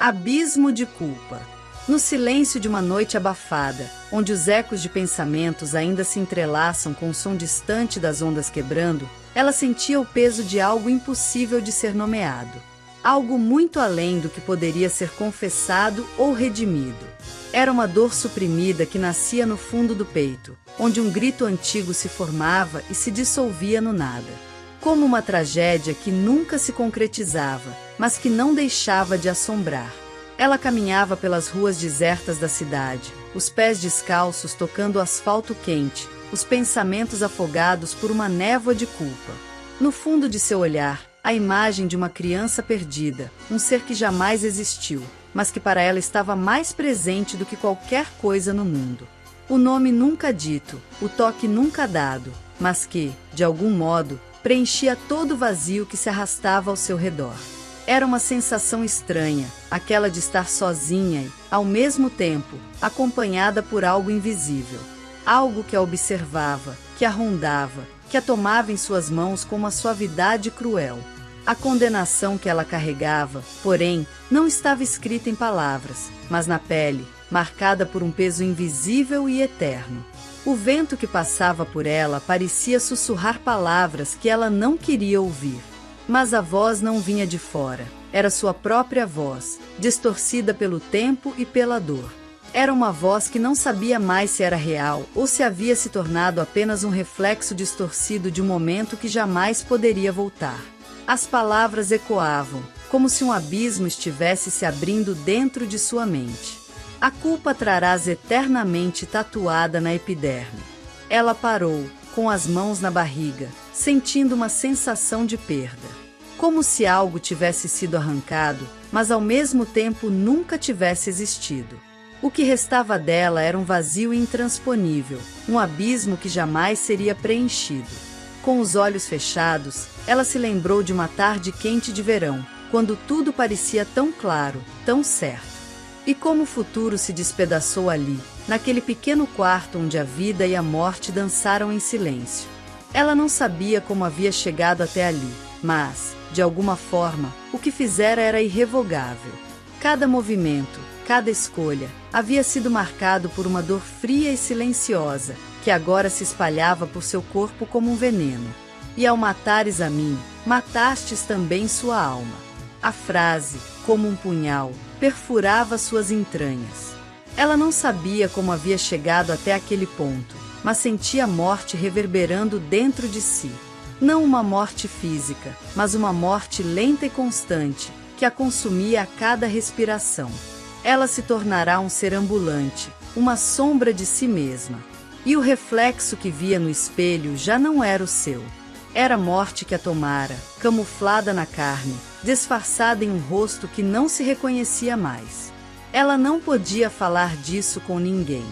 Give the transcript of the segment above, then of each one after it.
Abismo de culpa. No silêncio de uma noite abafada, onde os ecos de pensamentos ainda se entrelaçam com o som distante das ondas quebrando, ela sentia o peso de algo impossível de ser nomeado. Algo muito além do que poderia ser confessado ou redimido. Era uma dor suprimida que nascia no fundo do peito, onde um grito antigo se formava e se dissolvia no nada. Como uma tragédia que nunca se concretizava, mas que não deixava de assombrar. Ela caminhava pelas ruas desertas da cidade, os pés descalços tocando o asfalto quente, os pensamentos afogados por uma névoa de culpa. No fundo de seu olhar, a imagem de uma criança perdida, um ser que jamais existiu, mas que para ela estava mais presente do que qualquer coisa no mundo. O nome nunca dito, o toque nunca dado, mas que, de algum modo, preenchia todo o vazio que se arrastava ao seu redor. Era uma sensação estranha, aquela de estar sozinha e, ao mesmo tempo, acompanhada por algo invisível. Algo que a observava, que a rondava, que a tomava em suas mãos com uma suavidade cruel. A condenação que ela carregava, porém, não estava escrita em palavras, mas na pele, marcada por um peso invisível e eterno. O vento que passava por ela parecia sussurrar palavras que ela não queria ouvir. Mas a voz não vinha de fora, era sua própria voz, distorcida pelo tempo e pela dor. Era uma voz que não sabia mais se era real ou se havia se tornado apenas um reflexo distorcido de um momento que jamais poderia voltar. As palavras ecoavam, como se um abismo estivesse se abrindo dentro de sua mente. A culpa trarás eternamente tatuada na epiderme. Ela parou, com as mãos na barriga, sentindo uma sensação de perda. Como se algo tivesse sido arrancado, mas ao mesmo tempo nunca tivesse existido. O que restava dela era um vazio intransponível, um abismo que jamais seria preenchido. Com os olhos fechados, ela se lembrou de uma tarde quente de verão, quando tudo parecia tão claro, tão certo. E como o futuro se despedaçou ali, naquele pequeno quarto onde a vida e a morte dançaram em silêncio. Ela não sabia como havia chegado até ali, mas, de alguma forma, o que fizera era irrevogável. Cada movimento, cada escolha, havia sido marcado por uma dor fria e silenciosa, que agora se espalhava por seu corpo como um veneno. E ao matares a mim, matastes também sua alma. A frase, como um punhal, perfurava suas entranhas. Ela não sabia como havia chegado até aquele ponto, mas sentia a morte reverberando dentro de si. Não uma morte física, mas uma morte lenta e constante, que a consumia a cada respiração. Ela se tornará um ser ambulante, uma sombra de si mesma. E o reflexo que via no espelho já não era o seu. Era a morte que a tomara, camuflada na carne, disfarçada em um rosto que não se reconhecia mais. Ela não podia falar disso com ninguém.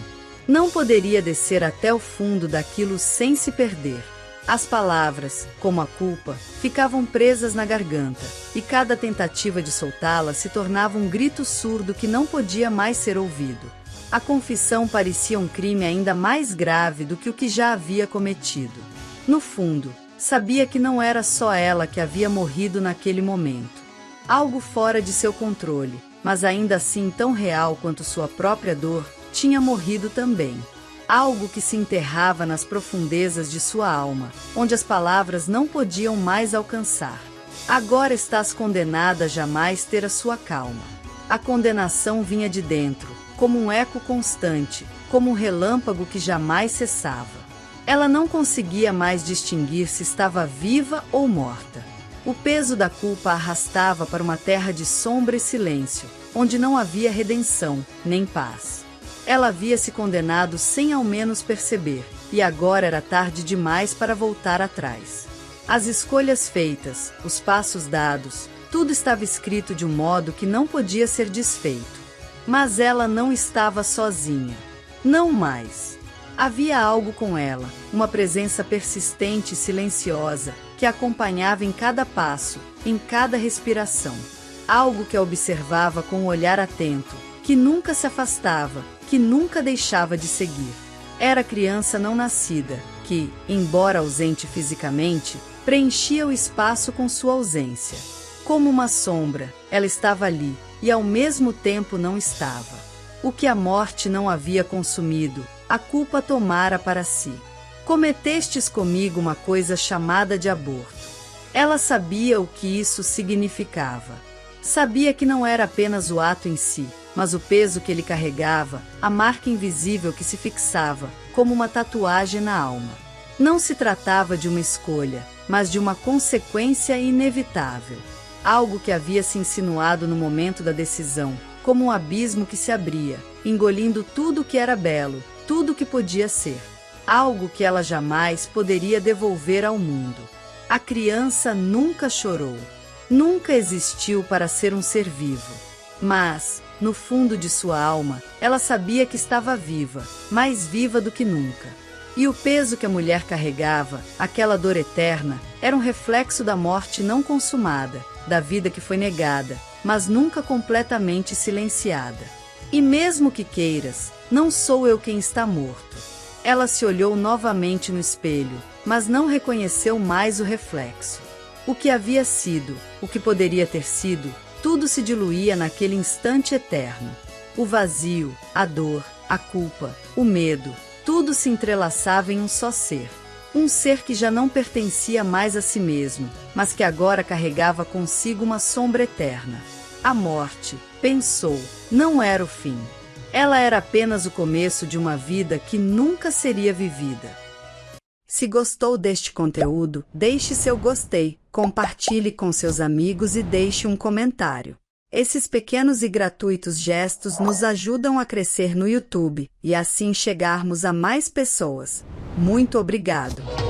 Não poderia descer até o fundo daquilo sem se perder. As palavras, como a culpa, ficavam presas na garganta, e cada tentativa de soltá-la se tornava um grito surdo que não podia mais ser ouvido. A confissão parecia um crime ainda mais grave do que o que já havia cometido. No fundo, sabia que não era só ela que havia morrido naquele momento. Algo fora de seu controle, mas ainda assim tão real quanto sua própria dor, tinha morrido também. Algo que se enterrava nas profundezas de sua alma, onde as palavras não podiam mais alcançar. Agora estás condenada a jamais ter a sua calma. A condenação vinha de dentro, como um eco constante, como um relâmpago que jamais cessava. Ela não conseguia mais distinguir se estava viva ou morta. O peso da culpa a arrastava para uma terra de sombra e silêncio, onde não havia redenção, nem paz. Ela havia se condenado sem ao menos perceber, e agora era tarde demais para voltar atrás. As escolhas feitas, os passos dados, tudo estava escrito de um modo que não podia ser desfeito. Mas ela não estava sozinha. Não mais. Havia algo com ela, uma presença persistente e silenciosa, que a acompanhava em cada passo, em cada respiração. Algo que a observava com um olhar atento, que nunca se afastava, que nunca deixava de seguir. Era a criança não nascida, que, embora ausente fisicamente, preenchia o espaço com sua ausência. Como uma sombra, ela estava ali, e ao mesmo tempo não estava. O que a morte não havia consumido, a culpa tomara para si. Cometestes comigo uma coisa chamada de aborto. Ela sabia o que isso significava. Sabia que não era apenas o ato em si, mas o peso que ele carregava, a marca invisível que se fixava, como uma tatuagem na alma. Não se tratava de uma escolha, mas de uma consequência inevitável. Algo que havia se insinuado no momento da decisão, como um abismo que se abria, engolindo tudo que era belo, tudo que podia ser. Algo que ela jamais poderia devolver ao mundo. A criança nunca chorou. Nunca existiu para ser um ser vivo. Mas, no fundo de sua alma, ela sabia que estava viva, mais viva do que nunca. E o peso que a mulher carregava, aquela dor eterna, era um reflexo da morte não consumada, da vida que foi negada, mas nunca completamente silenciada. E mesmo que queiras, não sou eu quem está morto. Ela se olhou novamente no espelho, mas não reconheceu mais o reflexo. O que havia sido, o que poderia ter sido, tudo se diluía naquele instante eterno. O vazio, a dor, a culpa, o medo, tudo se entrelaçava em um só ser. Um ser que já não pertencia mais a si mesmo, mas que agora carregava consigo uma sombra eterna. A morte, pensou, não era o fim. Ela era apenas o começo de uma vida que nunca seria vivida. Se gostou deste conteúdo, deixe seu gostei, compartilhe com seus amigos e deixe um comentário. Esses pequenos e gratuitos gestos nos ajudam a crescer no YouTube e assim chegarmos a mais pessoas. Muito obrigado!